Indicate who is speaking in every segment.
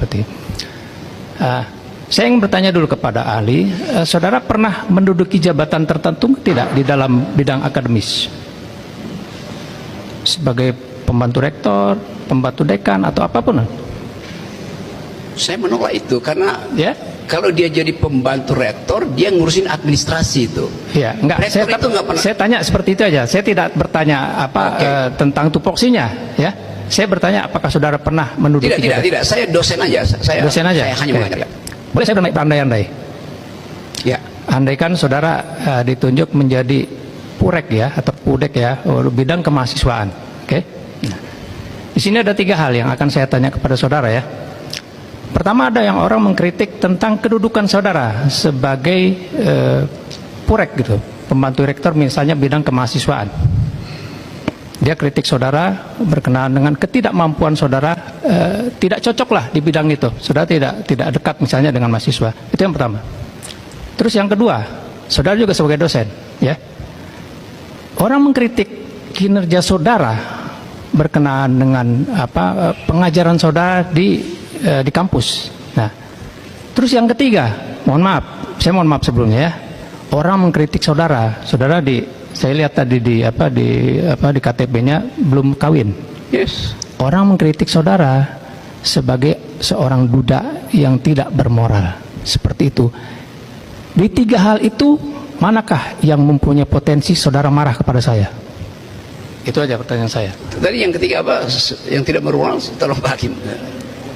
Speaker 1: Seperti itu. Saya ingin bertanya dulu kepada ahli, saudara pernah menduduki jabatan tertentu tidak di dalam bidang akademis? Sebagai pembantu rektor, pembantu dekan, atau apapun?
Speaker 2: Saya menolak itu karena
Speaker 1: Ya?
Speaker 2: kalau dia jadi pembantu rektor, dia ngurusin administrasi itu.
Speaker 1: Ya, enggak.
Speaker 2: Rektor itu enggak pernah.
Speaker 1: Saya tanya seperti itu aja. Saya tidak bertanya tentang tupoksinya, ya. Saya bertanya apakah saudara pernah menduduki
Speaker 2: Tidak. Saya dosen aja. Saya hanya mengajar.
Speaker 1: Boleh saya berandai-andai?
Speaker 2: Ya.
Speaker 1: Andaikan saudara ditunjuk menjadi purek ya, atau pudek ya, bidang kemahasiswaan. Oke? Nah, di sini ada 3 hal yang akan saya tanya kepada saudara ya. Pertama, ada yang orang mengkritik tentang kedudukan saudara sebagai purek gitu, pembantu rektor misalnya bidang kemahasiswaan. Dia kritik saudara berkenaan dengan ketidakmampuan saudara, tidak cocoklah di bidang itu. Saudara tidak dekat misalnya dengan mahasiswa. Itu yang pertama. Terus yang kedua, saudara juga sebagai dosen, ya. Orang mengkritik kinerja saudara berkenaan dengan pengajaran saudara di kampus. Nah, terus yang ketiga, saya mohon maaf sebelumnya ya. Orang mengkritik saudara saya lihat tadi di KTP-nya belum kawin.
Speaker 2: Yes.
Speaker 1: Orang mengkritik saudara sebagai seorang duda yang tidak bermoral. Seperti itu. Di 3 hal itu, manakah yang mempunyai potensi saudara marah kepada saya? Itu aja pertanyaan saya.
Speaker 2: Tadi yang ketiga apa? Yang tidak bermoral, tolong Pak Hakim.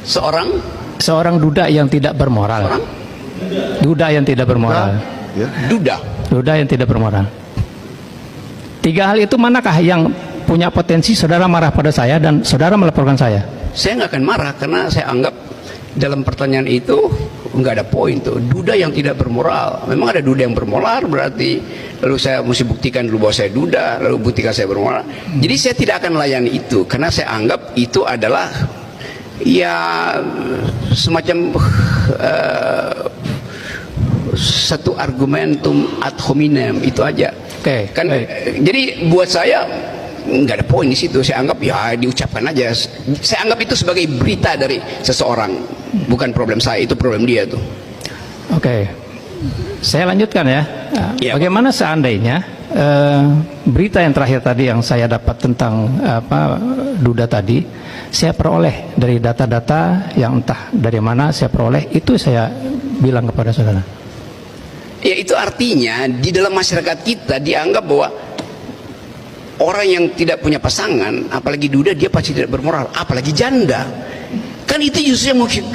Speaker 1: Seorang duda yang tidak bermoral. Duda yang tidak bermoral. Duda yang tidak bermoral. 3 hal itu manakah yang punya potensi saudara marah pada saya dan saudara melaporkan saya?
Speaker 2: Saya nggak akan marah karena saya anggap dalam pertanyaan itu nggak ada poin tuh. Duda yang tidak bermoral. Memang ada duda yang bermoral, berarti lalu saya mesti buktikan dulu bahwa saya duda, lalu buktikan saya bermoral. Jadi saya tidak akan melayani itu karena saya anggap itu adalah ya semacam satu argumentum ad hominem, itu aja. Kan jadi buat saya nggak ada poin di situ. Saya anggap ya diucapkan aja. Saya anggap itu sebagai berita dari seseorang, bukan problem saya, itu problem dia tuh.
Speaker 1: Saya lanjutkan ya. Bagaimana seandainya berita yang terakhir tadi yang saya dapat tentang duda tadi, saya peroleh dari data-data yang entah dari mana saya peroleh, itu saya bilang kepada saudara.
Speaker 2: Ya, itu artinya di dalam masyarakat kita dianggap bahwa orang yang tidak punya pasangan, apalagi duda, dia pasti tidak bermoral, apalagi janda. Kan itu justru yang